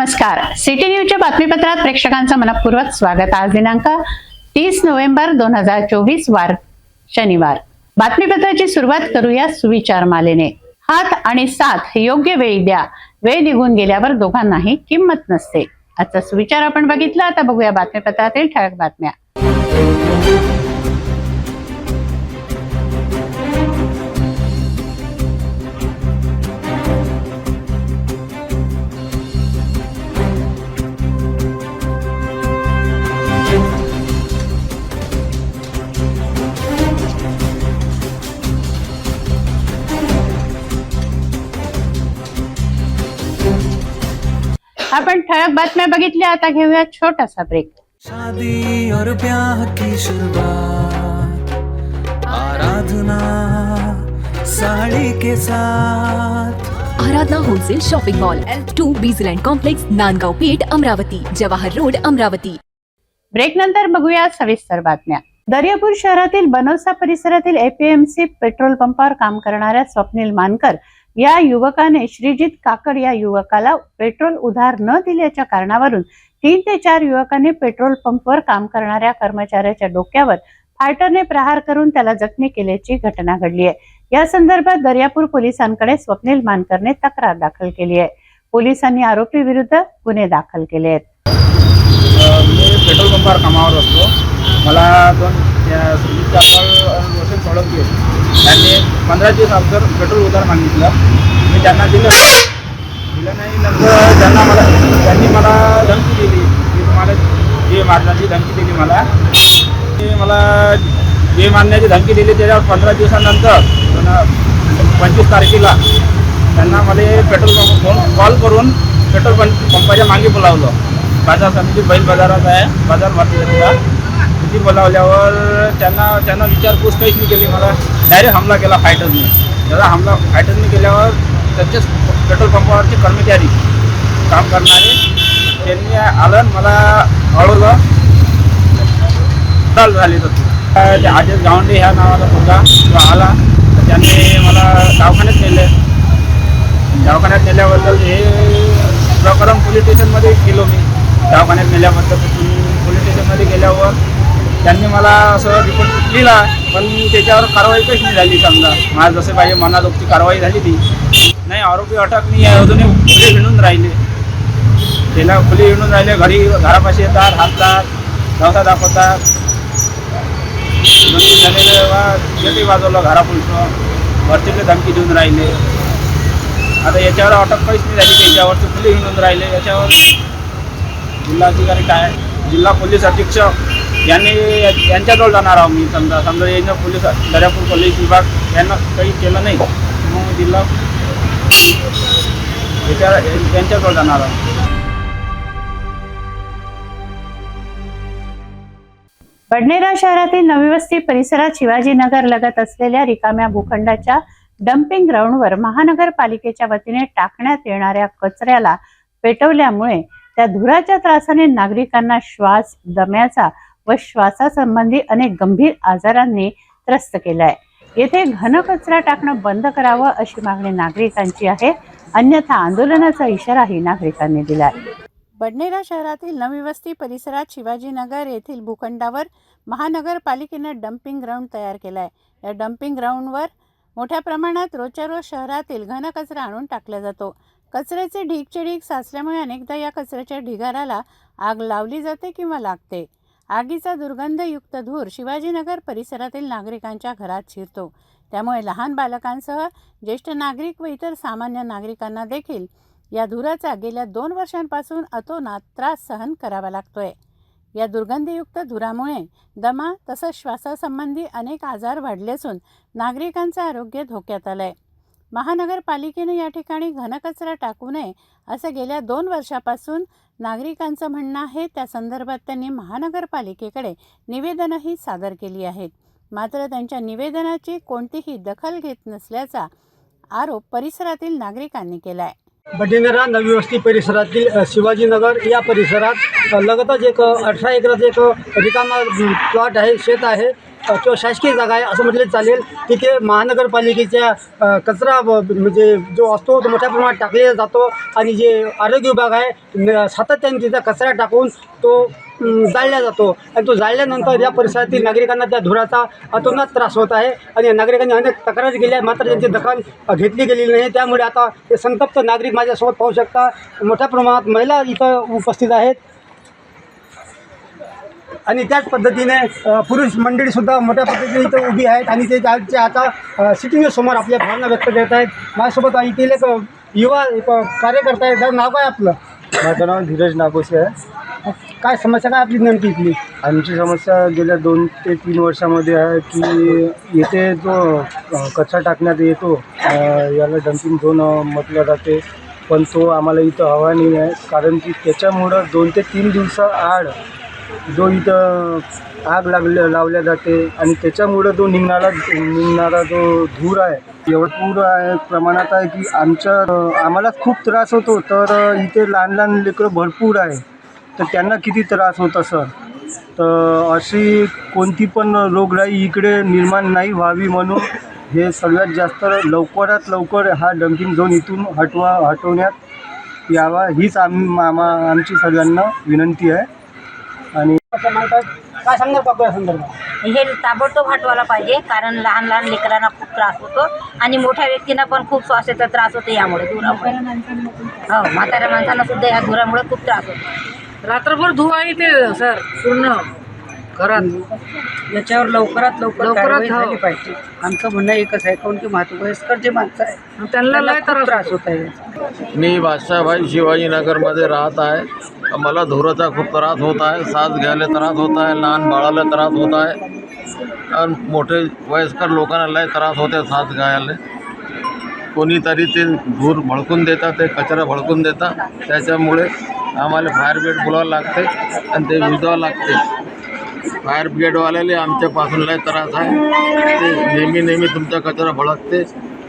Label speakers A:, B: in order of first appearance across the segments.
A: नमस्कार, सिटी न्यूजच्या बातमीपत्रात प्रेक्षकांचं मनपूर्वक स्वागत। आज दिनांक 30 नोव्हेंबर 2024 वार शनिवार। बातमीपत्राची सुरुवात करूया सुविचार मालेने। हात आणि साथ योग्य वेळी द्या, वेळ निघून गेल्यावर दोघांनाही किंमत नसते। आजचा सुविचार आपण बघितला। आता बघूया बातमीपत्रातील ठळक बातम्या। आपण ठळक बातम्या बघितल्या। आता घेऊया छोटासा ब्रेक।
B: शादी और ब्याह की शुरुआत आराधना साड़ी के साथ।
C: Aradhana wholesale shopping mall L2 Bijland complex Nandgaon Peth Amravati Jawahar road Amravati.
A: Break नंतर बघूया सविस्तर बातम्या। दर्यापूर शहरातील बनवसा परिसरातील APMC पेट्रोल पंपावर काम करणाऱ्या स्वप्नील मानकर या युवकाने श्रीजित काकड या युवकाला पेट्रोल उधार न दिल्याच्या कारणावरून 3 ते 4 युवकांनी पेट्रोल पंपवर काम करणाऱ्या कर्मचाऱ्याच्या डोक्यावर फायटरने प्रहार करून त्याला जखमी केल्याची घटना घडली आहे। या संदर्भात दर्यापूर पोलिसांकडे स्वप्नील मानकरने तक्रार दाखल केली आहे। पोलिसांनी आरोपी विरुद्ध गुन्हे दाखल केले आहेत।
D: मी पेट्रोल पंपावर कामावर असतो। मला श्रीजित काकड आणि रोशन सोळंके त्यांनी 15 दिवस अगोदर पेट्रोल उधार मागितलं। मी त्यांना दिलं नाही। नंतर त्यांनी मला धमकी दिली की तुम्हाला जे मारण्याची धमकी दिली मला जे मारण्याची धमकी दिली। त्याच्यावर 15 दिवसानंतर 25 तारखेला त्यांना मला पेट्रोल पंप कॉल करून पेट्रोल पंपाच्या मागे बोलावलं। बाजार समिती बैल बाजारात आहे, बाजार भरतीला तिथे बोलावल्यावर त्यांना विचारपूस काहीच नाही केली। मला डायरेक्ट हमला केला फायटरने। त्याला हमला फायटरने केल्यावर त्यांच्याच पेट्रोल पंपावरचे कर्मचारी काम करणारे त्यांनी आलं मला अडवलं, चाल झाली। तर ते आदेश गावंडे ह्या नावाचा मुलगा तो आला, तर त्यांनी मला दवाखान्यात नेले। दवाखान्यात नेल्याबद्दल हे प्रकरण पोलीस स्टेशनमध्ये गेलो। मी दवाखान्यात नेल्याबद्दल पोलीस स्टेशनमध्ये गेल्यावर त्यांनी मला असं रिपोर्ट लिहिला, पण त्याच्यावर कारवाई कशी नाही झाली। समजा माझं जसे पाहिजे मनाजोगती कारवाई झाली ती नाही। आरोपी अटक नाही आहे, अजूनही खुले हिंडून राहिले। त्याला खुले हिंडून राहिले, घरापाशी येतात, हसतात, व्यवसाय दाखवतात। नक्की झालेलं गेटही वाजवलं घरापुलचं, वरतीकडे धमकी देऊन राहिले। आता याच्यावर अटक काहीच नाही झाली, त्याच्यावरती खुले हिंडून राहिले। याच्यावर जिल्हाधिकारी काय जिल्हा पोलीस अधीक्षक यांच्याजवळ जाणार आहोत मी। समजा यांना पोलीस दर्यापूर पोलीस विभाग यांना काही केलं नाही, मग जिल्हा यांच्याजवळ जाणार आहोत।
A: बडनेरा शहरातील नवी वस्ती परिसरात शिवाजीनगर लगत असलेल्या रिकाम्या भूखंडाच्या डम्पिंग ग्राउंडवर महानगरपालिकेच्या वतीने टाकण्यात येणाऱ्या कचऱ्याला पेटवल्यामुळे त्या धुराच्या त्रासाने नागरिकांना श्वास दम्याचा व श्वासासंबंधी अनेक गंभीर आजारांनी त्रस्त केलाय। येथे घन कचरा टाकणं बंद करावं अशी मागणी नागरिकांची आहे, अन्यथा आंदोलनाचा इशाराही नागरिकांनी दिलाय। बडनेरा शहरातील नवी वस्ती परिसरात शिवाजीनगर येथील भूखंडावर महानगरपालिकेनं डम्पिंग ग्राउंड तयार केलाय। या डम्पिंग ग्राउंडवर मोठ्या प्रमाणात रोजच्या रोज शहरातील घन कचरा आणून टाकला जातो। कचऱ्याचे ढीगचे ढीग साचल्यामुळे अनेकदा या कचऱ्याच्या ढिगाराला आग लावली जाते किंवा लागते। आगीचा दुर्गंधयुक्त धूर शिवाजीनगर परिसरातील नागरिकांच्या घरात शिरतो, त्यामुळे लहान बालकांसह ज्येष्ठ नागरिक व इतर सामान्य नागरिकांना देखील या धुराचा गेल्या 2 वर्षांपासून अतोनात त्रास सहन करावा लागतोय। या दुर्गंधयुक्त धुरामुळे दमा तसंच श्वासासंबंधी अनेक आजार वाढले असून नागरिकांचं आरोग्य धोक्यात आलंय। महानगरपालिकेने या ठिकाणी घनकचरा टाकू नये असं गेल्या 2 वर्षापासून नागरिकांचं म्हणणं आहे। त्या संदर्भात त्यांनी महानगरपालिकेकडे निवेदनही सादर केली आहेत, मात्र त्यांच्या निवेदनाची कोणतीही दखल घेत नसल्याचा आरोप परिसरातील नागरिकांनी केलाय।
E: बडनेरा नवी वस्ती परिसरातील शिवाजीनगर या परिसरात लगतच एक 18 एकराचा एक रिकामा प्लॉट आहे, शेत आहे। किंवा शासकीय जागा आहे असं म्हटलं चालेल. तिथे महानगरपालिकेच्या कचरा म्हणजे जो असतो तो मोठ्या प्रमाणात टाकलेला जातो आणि जे आरोग्य विभाग आहे सातत्याने तिथं कचरा टाकून तो जाळला जातो आणि तो जाळल्यानंतर या परिसरातील नागरिकांना त्या धुराचा अतोनात त्रास होत आहे आणि नागरिकांनी अनेक तक्रारी केल्या मात्र त्यांची दखल घेतली गेलेली नाही. त्यामुळे आता हे संतप्त नागरिक माझ्यासोबत पाहू शकता. मोठ्या प्रमाणात महिला इथं उपस्थित आहेत आणि त्याच पद्धतीने पुरुष मंडळीसुद्धा मोठ्या पद्धतीने इथं उभी आहेत आणि ते त्यांच्या आता सिटिंग समोर आपल्या भावना व्यक्त करत आहेत. माझ्यासोबत इथे एक युवा एक कार्यकर्ता आहे. त्याचं नाव काय आपलं?
F: माझं नाव धीरज नागोसे आहे.
E: काय समस्या काय आपली नेमकी इथली?
F: आमची समस्या गेल्या 2 ते 3 वर्षामध्ये आहे की येथे जो कचरा टाकण्यात येतो याला डम्पिंग झोन म्हटलं जाते, पण तो आम्हाला इथं हवा नाही आहे. कारण की त्याच्यामुळं 2 ते 3 दिवसाआड जो इथं आग लावल्या जाते आणि त्याच्यामुळं जो निघणारा जो धूर आहे एवढं पूर आहे प्रमाणात आहे की आम्हाला खूप त्रास होतो. तर इथे लहान लेकरं भरपूर आहे तर त्यांना किती त्रास होत असेल. तर अशी कोणती पण रोगराई इकडे निर्माण नाही व्हावी म्हणून हे सगळ्यात जास्त लवकरात लवकर हा डम्पिंग झोन इथून हटवण्यात यावा हीच आमची सगळ्यांना विनंती आहे. आणि
E: असं म्हणतात काय सांगणार बाबा या संदर्भात?
G: हे ताबडतोब हटवायला पाहिजे कारण लहान लहान लेकरांना खूप त्रास होतो आणि मोठ्या व्यक्तींना पण खूप श्वासाचा त्रास होतो यामुळे धुरामुळे. हो, म्हाताऱ्या माणसांना सुद्धा या धुरामुळे खूप त्रास होतो.
H: रात्रभर धुवा येते सर पूर्ण घरात.
I: याच्यावर लवकरात लवकर कारवाई झाली
H: हो.
I: पाहिजे. आमचं म्हणणं एकच आहे काऊन की वयस्कर जे माणसं आहे
H: त्यांना लय
I: खूप
H: त्रास
I: त्रास होत आहे.
J: मी बादशाहभाई शिवाजीनगरमध्ये राहत आहे. मला धुराचा खूप त्रास होत आहे. श्वास घ्यायला त्रास होत आहे, लहान बाळाला त्रास होत आहे आणि मोठे वयस्कर लोकांना लय त्रास होते श्वास घ्यायला. कोणीतरी ते धूर भडकून देतात, ते कचरा भडकून देतात. त्याच्यामुळे आम्हाला फायर ब्रिगेड बोलावं लागते आणि ते विजावं लागते. फायर ब्रिगेडवाल्याला आमच्यापासून लय त्रास आहे. ते नेहमी तुमचा कचरा भडकते,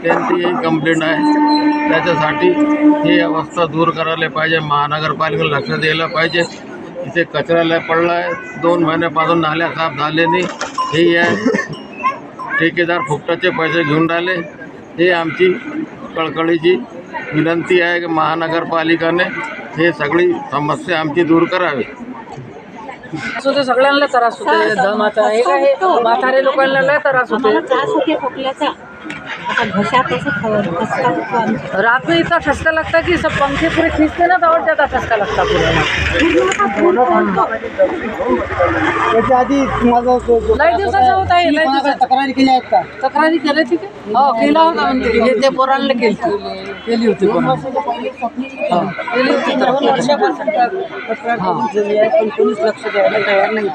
J: त्यांची ही कंप्लेंट आहे. त्याच्यासाठी ही अवस्था दूर करायला पाहिजे. महानगरपालिकेला लक्ष द्यायला पाहिजे. इथे कचरा लय पडला आहे. 2 महिन्यापासून नाल्या साफ झाले नाही. हे आहे ठेकेदार फुकटाचे पैसे घेऊन राहिले. हे आमची कळकळीची विनंती आहे की महानगरपालिकेने हे सगळी समस्या आमची दूर करावी.
H: होते सगळ्यांना त्रास होते. दमाचा हे काय म्हातारे लोकांना लय त्रास होते.
G: त्रास होते खोकल्याचा. घशात
H: रात में इतना ठसका लगता है कि सब पंखे पूरे खींचते ना तो और ज़्यादा ठसका लगता पूरा.
E: याच्या आधी तुम्हाला
H: लय दिवसाचा होता आहे. लय दिवसाचा
E: तक्रारी केल्या आहेत का?
H: तक्रारी केली होती का? हो केला होता म्हणते ते पोरांना केली होती पोरांना. केली होती.
I: 2 वर्षापासून तक्रार करून झाली आहे पण कोणीच लक्ष द्यायला तयार नाही.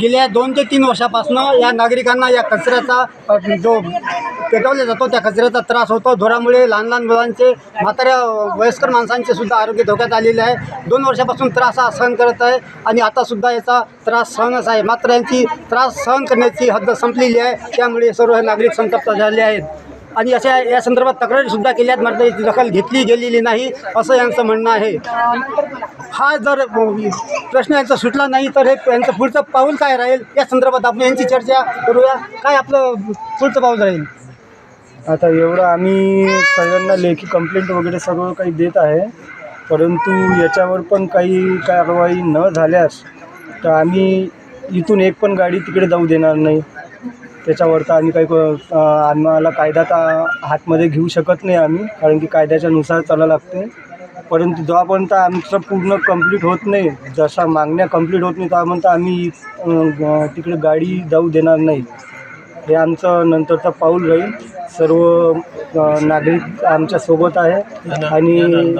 E: गेल्या 2 ते 3 वर्षापासून या नागरिकांना या कचऱ्याचा जो पेटवला जातो त्या कचऱ्याचा त्रास होतो. धुरामुळे लहान मुलांचे म्हाताऱ्या वयस्कर माणसांचे सुद्धा आरोग्य धोक्यात आलेले आहे. 2 वर्षापासून त्रास हा सहन करत आहे आणि आतासुद्धा याचा त्रास सहनच आहे. मात्र यांची त्रास सहन करण्याची हद्द संपलेली आहे. त्यामुळे सर्व नागरिक संतप्त झाले आहेत आणि अशा या संदर्भात तक्रारीसुद्धा केल्यात मात्र याची दखल घेतली गेलेली नाही असं यांचं म्हणणं आहे. हा जर प्रश्न यांचा सुटला नाही तर हे यांचं पुढचं पाऊल काय राहील या संदर्भात आपण यांची चर्चा करूया. काय आपलं पुढचं पाऊल राहील?
F: आता एवढं आम्ही सगळ्यांना लेखी कंप्लेंट वगैरे सर्व काही देत आहे, परंतु याच्यावर पण काही कारवाई न झाल्यास तर आम्ही इथून एक पण गाडी तिकडे जाऊ देणार नाही. त्याच्यावर तर आम्ही काही आम्हाला कायदा तर हातमध्ये घेऊ शकत नाही आम्ही, कारण की कायद्याच्यानुसार चालावं लागते. परंतु जेव्हापर्यंत आमचं पूर्ण कंप्लीट होत नाही, जशा मागण्या कंप्लीट होत नाही तेव्हापर्यंत आम्ही तिकडे गाडी जाऊ देणार नाही. हे आमचं नंतरचं पाऊल राहील. सर्व नागरिक आमच्यासोबत आहे आणि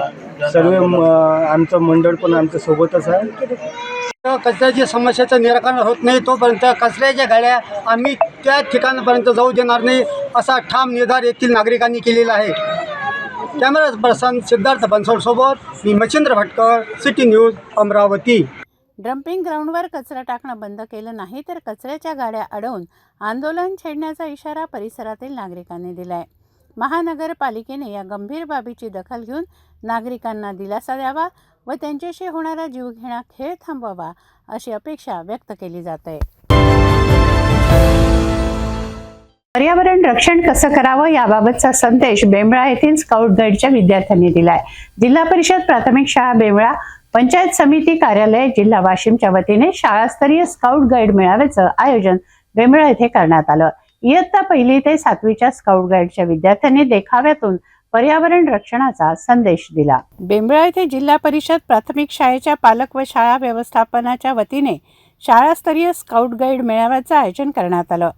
F: सर्व आमचं मंडळ पण आमच्यासोबतच आहे.
E: कचऱ्याची समस्याचं निराकरण होत नाही तोपर्यंत कचऱ्याच्या गाड्या आम्ही त्या ठिकाणापर्यंत जाऊ देणार नाही असा ठाम निर्धार येथील नागरिकांनी केलेला आहे. कॅमेरा पर्सन सिद्धार्थ बनसोडसोबत मी Machhindra Bhatkar, city news, Amravati.
A: Dumping ग्राउंडवर कचरा टाकणं बंद केलं नाही तर कचऱ्याच्या गाड्या अडवून आंदोलन छेडण्याचा इशारा परिसरातील नागरिकांनी दिलाय. महानगरपालिकेने या गंभीर बाबीची दखल घेऊन नागरिकांना दिलासा द्यावा व त्यांच्याशी होणारा जीवघेणा खेळ थांबवावा अशी अपेक्षा व्यक्त केली जात आहे. पर्यावरण रक्षण कसं करावं याबाबतचा संदेश बेंबळा येथील स्काउट गाईडच्या विद्यार्थ्यांनी दिलाय. जिल्हा परिषद प्राथमिक शाळा बेंबळा, पंचायत समिती कार्यालय जिल्हा वाशिमच्या वतीने शाळास्तरीय स्काउट गाईड मेळाव्याचं आयोजन बेंबळा येथे करण्यात आलं. इयत्ता 1ली ते 7वीच्या स्काउट गाईडच्या विद्यार्थ्यांनी देखाव्यातून पर्यावरण रक्षणाचा संदेश दिला. बेंबळा येथे जिल्हा परिषद प्राथमिक शाळेच्या पालक व शाळा व्यवस्थापनाच्या वतीने शाळास्तरीय स्काउट गाईड मेळाव्याचं आयोजन करण्यात आलं.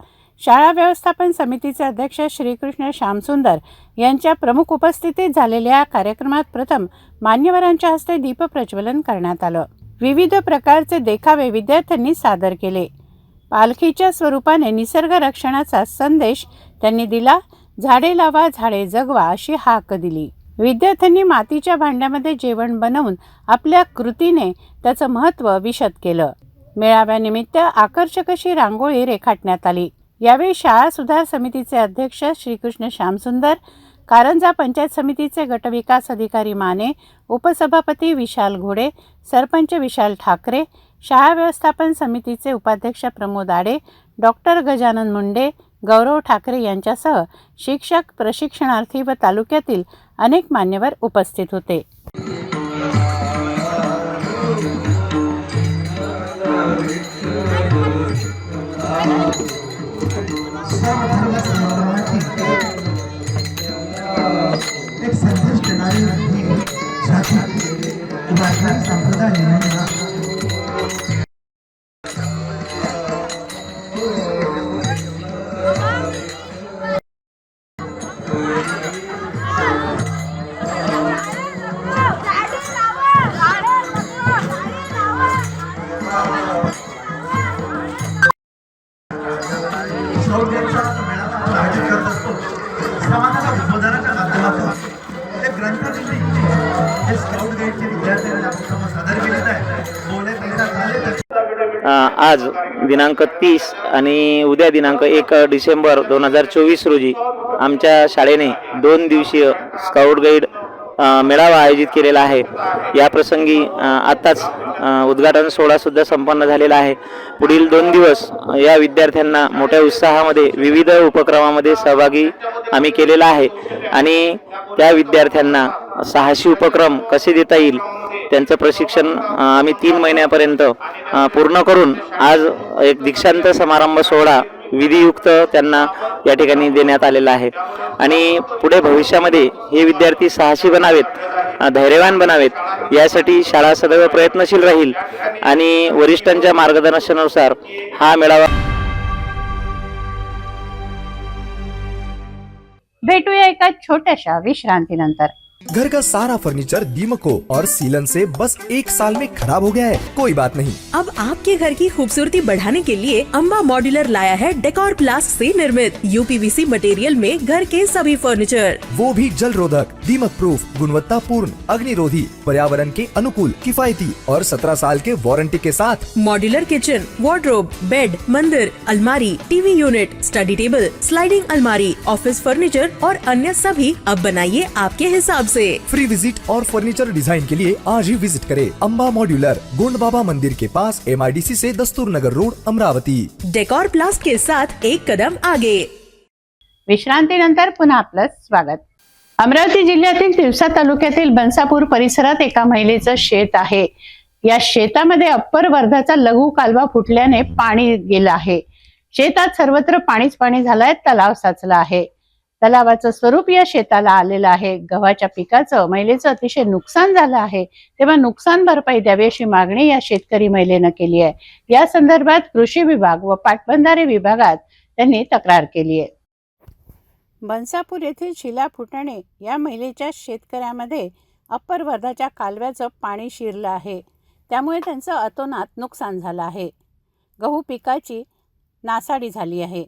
A: शाळा व्यवस्थापन समितीचे अध्यक्ष श्रीकृष्ण श्यामसुंदर यांच्या प्रमुख उपस्थितीत झालेल्या कार्यक्रमात प्रथम मान्यवरांच्या हस्ते दीपप्रज्वलन करण्यात आलं. विविध प्रकारचे देखावे विद्यार्थ्यांनी सादर केले. पालखीच्या स्वरूपाने निसर्ग रक्षणाचा संदेश त्यांनी दिला. झाडे लावा, झाडे जगवा अशी हाक दिली. विद्यार्थ्यांनी मातीच्या भांड्यामध्ये जेवण बनवून आपल्या कृतीने त्याचं महत्त्व विशद केलं. मेळाव्यानिमित्त आकर्षक अशी रांगोळी रेखाटण्यात आली. यावेळी शाळा सुधार समितीचे अध्यक्ष श्रीकृष्ण श्यामसुंदर, कारंजा पंचायत समितीचे गटविकास अधिकारी माने, उपसभापती विशाल घोडे, सरपंच विशाल ठाकरे, शाळा व्यवस्थापन समितीचे उपाध्यक्ष प्रमोद आडे, डॉक्टर गजानन मुंडे, गौरव ठाकरे यांच्यासह शिक्षक, प्रशिक्षणार्थी व तालुक्यातील अनेक मान्यवर उपस्थित होते.
K: एक संदेश देणारी जाती संप्रदाय समाजाला उद्बोधनाच्या माध्यमातून एक ग्रंथदिंडी हे स्काउट गाईडचे विद्यार्थ्यांनी आपण सादर केलेलं आहे. बोलणे तयार झाले.
L: आज दिनांक 30 आणि उद्या दिनांक 1 डिसेंबर 2024 रोजी आमच्या शाळेने 2 दिवसीय स्काउट गाईड मेळावा आयोजित केलेला आहे. या प्रसंगी आत्ताच उद्घाटन सोहळासुद्धा संपन्न झालेला आहे. पुढील 2 दिवस या विद्यार्थ्यांना मोठ्या उत्साहामध्ये विविध उपक्रमामध्ये सहभागी आम्ही केलेला आहे आणि त्या विद्यार्थ्यांना साहसी उपक्रम कसे देता येईल त्यांचं प्रशिक्षण आम्ही 3 महिन्यापर्यंत पूर्ण करून आज एक दीक्षांत समारंभ सोहळा विधियुक्त त्यांना या ठिकाणी देण्यात आलेला आहे. आणि पुढे भविष्यामध्ये हे विद्यार्थी साहसी बनावेत, धैर्यवान बनावेत यासाठी शाळा सदैव प्रयत्नशील राहील आणि वरिष्ठांच्या मार्गदर्शनानुसार हा मेळावा.
A: भेटूया एका छोट्याशा विश्रांतीनंतर.
M: घर का सारा फर्नीचर दीमको और सीलन से बस 1 साल में खराब हो गया है. कोई बात नहीं,
C: अब आपके घर की खूबसूरती बढ़ाने के लिए अम्बा मॉड्यूलर लाया है डेकोर प्लास्ट से निर्मित यूपीवीसी मटेरियल में घर के सभी फर्नीचर,
M: वो भी जल रोधक, दीमक प्रूफ, गुणवत्ता पूर्ण, अग्निरोधी, पर्यावरण के अनुकूल, किफायती और 17 साल के वारंटी के साथ.
C: मॉड्यूलर किचन, वार्डरोब, बेड, मंदिर, अलमारी, TV unit, study table, sliding अलमारी, ऑफिस फर्नीचर और अन्य सभी अब बनाइए आपके हिसाब से.
M: फ्री विजिट और फर्नीचर डिजाइन के लिए आज ही विजिट करें अम्बा मॉड्यूलर, गोंड बाबा मंदिर के पास, MIDC से दस्तूर नगर रोड, अमरावती.
C: डेकोर प्लास्ट के साथ एक कदम आगे.
A: विश्रांतीनंतर पुन्हा आपलं स्वागत. अमरावती जिल्ह्यातील तिवसा तालुक्यातील बनसापूर परिसरात एका महिलेचं शेत आहे. या शेतामध्ये अप्पर वर्धाचा लघु कालवा फुटल्याने पाणी गेलं आहे. शेतात सर्वत्र पाणीच पाणी झालंय. तलाव साचला आहे. तलावाचं स्वरूप या शेताला आलेलं आहे. गव्हाच्या पिकाचं महिलेचं अतिशय नुकसान झालं आहे. तेव्हा नुकसान भरपाई द्यावी अशी मागणी या शेतकरी महिलेनं केली आहे. या संदर्भात कृषी विभाग व पाटबंधारे विभागात त्यांनी तक्रार केली आहे. बनसापूर येथील शिला फुटाणे या महिलेच्या शेतकऱ्यामध्ये अप्पर वर्धाच्या कालव्याचं पाणी शिरलं आहे. त्यामुळे त्यांचं अतोनात नुकसान झालं आहे. गहू पिकाची नासाडी झाली आहे.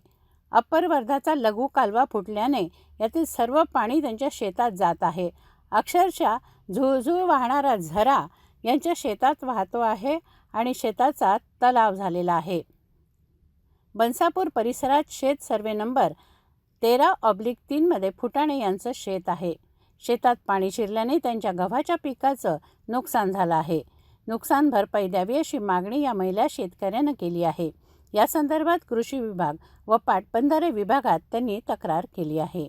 A: अप्पर वर्धाचा लघु कालवा फुटल्याने यातील सर्व पाणी त्यांच्या शेतात जात आहे. अक्षरशः झुळझुळ वाहणारा झरा यांच्या शेतात वाहतो आहे आणि शेताचा तलाव झालेला आहे. बनसापूर परिसरात शेत सर्वे नंबर 13/3 मध्ये फुटाणे यांचं शेत आहे. शेतात पाणी शिरल्याने त्यांच्या गव्हाच्या पिकाचं नुकसान झालं आहे. नुकसान भरपाई द्यावी अशी मागणी या महिला शेतकऱ्यानं केली आहे. या संदर्भात कृषी विभाग व पाटबंधारे विभागात त्यांनी तक्रार केली आहे.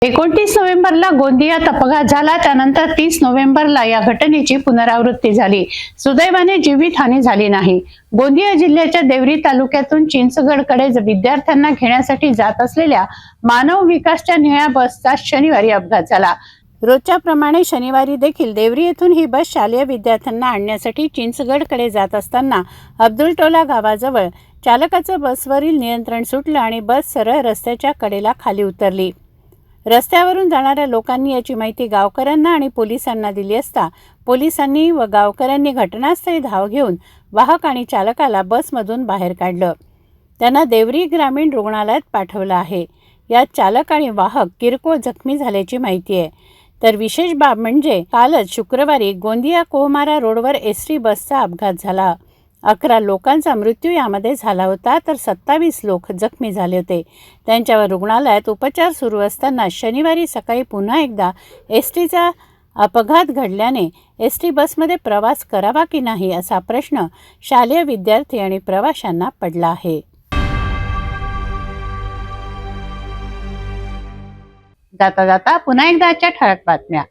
A: 29 नोव्हेंबरला गोंदियात अपघात झाला. त्यानंतर 30 नोव्हेंबरला या घटनेची पुनरावृत्ती झाली. सुदैवाने जीवितहानी झाली नाही. गोंदिया जिल्ह्याच्या देवरी तालुक्यातून चिंचगडकडे विद्यार्थ्यांना घेण्यासाठी जात असलेल्या मानव विकासच्या निळ्या बसचा शनिवारी अपघात झाला. रोजच्या प्रमाणे शनिवारी देखील देवरी येथून ही बस शालेय विद्यार्थ्यांना आणण्यासाठी चिंचगडकडे जात असताना अब्दुलटोला गावाजवळ चालकाचं बसवरील नियंत्रण सुटलं आणि बस सरळ रस्त्याच्या कडेला खाली उतरली. रस्त्यावरून जाणाऱ्या लोकांनी याची माहिती गावकऱ्यांना आणि पोलिसांना दिली असता पोलिसांनी व गावकऱ्यांनी घटनास्थळी धाव घेऊन वाहक आणि चालकाला बसमधून बाहेर काढलं. त्यांना देवरी ग्रामीण रुग्णालयात पाठवलं आहे. यात चालक आणि वाहक किरकोळ जखमी झाल्याची माहिती आहे. तर विशेष बाब म्हणजे कालच शुक्रवारी गोंदिया कोहमारा रोडवर एसटी बसचा अपघात झाला. 11 लोकांचा मृत्यू यामध्ये झाला होता तर 27 लोक जखमी झाले होते. त्यांच्यावर रुग्णालयात उपचार सुरू असताना शनिवारी सकाळी पुन्हा एकदा एसटीचा अपघात घडल्याने एसटी बसमध्ये प्रवास करावा की नाही असा प्रश्न शालेय विद्यार्थी आणि प्रवाशांना पडला आहे. जाता जाता पुन्हा एकदा आजच्या ठळक बातम्या.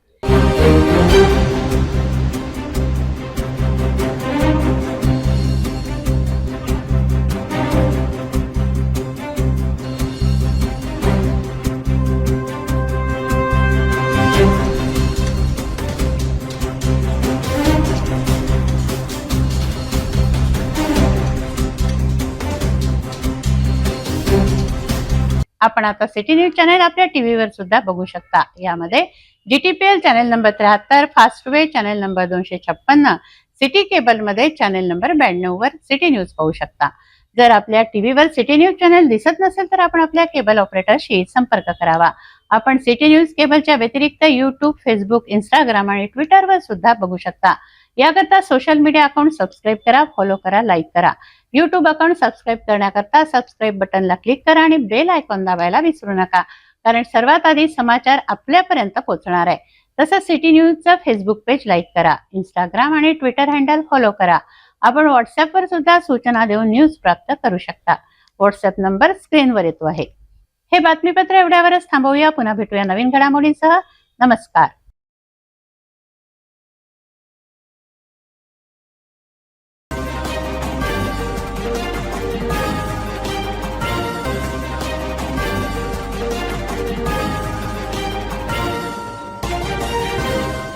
A: आपण आता सिटी न्यूज चॅनल आपल्या टीव्हीवर सुद्धा बघू शकता. यामध्ये GTPL channel number 73, Fastway channel number 256, city cable मध्ये चॅनल नंबर 92 वर सिटी न्यूज पाहू शकता. जर आपल्या टीव्हीवर सिटी न्यूज चॅनल दिसत नसेल तर आपण आपल्या केबल ऑपरेटरशी संपर्क करावा. आपण सिटी न्यूज केबलच्या व्यतिरिक्त YouTube, फेसबुक, इंस्टाग्राम आणि ट्विटरवर सुद्धा बघू शकता. याकरता सोशल मीडिया अकाउंट सबस्क्राईब करा, फॉलो करा, लाईक करा. YouTube अकाउंट सबस्क्राईब करण्याकरता सबस्क्राईब बटनला क्लिक करा आणि बेल आयकॉन दाबायला विसरू नका, कारण सर्वात आधी समाचार आपल्यापर्यंत पोहोचणार आहे. तसंच सिटी न्यूजचं फेसबुक पेज लाईक करा, इंस्टाग्राम आणि ट्विटर हँडल फॉलो करा. आपण व्हॉट्सअपवर सुद्धा सूचना देऊन न्यूज प्राप्त करू शकता. व्हॉट्सअप नंबर स्क्रीनवर येतो आहे. हे बातमीपत्र एवढ्यावरच थांबवूया. पुन्हा भेटूया नवीन घडामोडींसह. नमस्कार.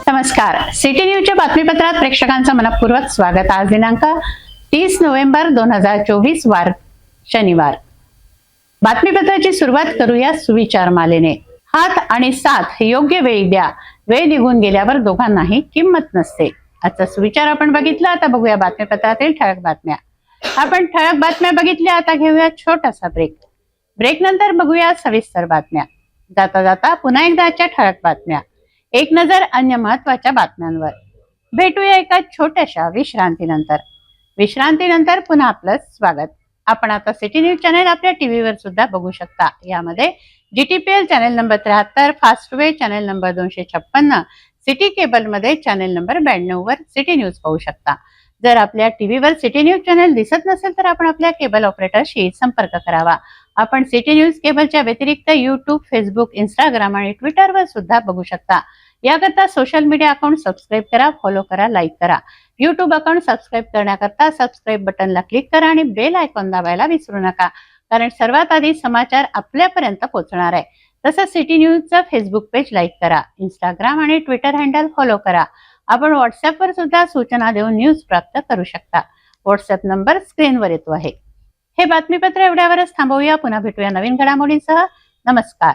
A: नमस्कार. सिटी न्यूजच्या बातमीपत्रात प्रेक्षकांचं मनपूर्वक स्वागत. आज दिनांक 30 नोव्हेंबर 2024 वार शनिवार. बातमीपत्राची सुरुवात करूया सुविचार मालेने. हात आणि साथ योग्य वेळी द्या, वेळ निघून गेल्यावर दोघांनाही किंमत नसते. आजचा सुविचार आपण बघितला. आता बघूया बातमीपत्रातील ठळक बातम्या. आपण ठळक बातम्या बघितल्या. आता घेऊया छोटासा ब्रेक. ब्रेक नंतर बघूया सविस्तर बातम्या. जाता जाता पुन्हा एकदा आजच्या ठळक बातम्या. एक नजर अन्य महत्वाच्या बातम्यांवर. भेटूया एका छोट्याशा विश्रांतीनंतर. विश्रांतीनंतर पुन्हा आपलं स्वागत. आपण आता सिटी न्यूज चॅनल आपल्या टीव्हीवर सुद्धा बघू शकता. यामध्ये GTPL channel number 73, Fastway channel number 256, city cable मध्ये चॅनल नंबर 92 वर सिटी न्यूज पाहू शकता. जर आपल्या टीव्हीवर सिटी न्यूज चॅनल दिसत नसेल तर आपण आपल्या केबल ऑपरेटरशी संपर्क करावा. आपण सिटी न्यूज केबलच्या व्यतिरिक्त YouTube, फेसबुक, इंस्टाग्राम आणि ट्विटरवर सुद्धा बघू शकता. याकरता सोशल मीडिया अकाउंट सबस्क्राईब करा, फॉलो करा, लाईक करा. YouTube अकाउंट सबस्क्राईब करण्याकरता सबस्क्राईब बटनला क्लिक करा आणि बेल आयकॉन दाबायला विसरू नका, कारण सर्वात आधी समाचार आपल्यापर्यंत पोहोचणार आहे. तसंच सिटी न्यूजचं फेसबुक पेज लाईक करा, इंस्टाग्राम आणि ट्विटर हँडल फॉलो करा. आपण व्हॉट्सअपवर सुद्धा सूचना देऊन न्यूज प्राप्त करू शकता. व्हॉट्सअप नंबर स्क्रीनवर येतो आहे. हे बातमीपत्र एवढ्यावरच थांबवूया. पुन्हा भेटूया नवीन घडामोडींसह. नमस्कार.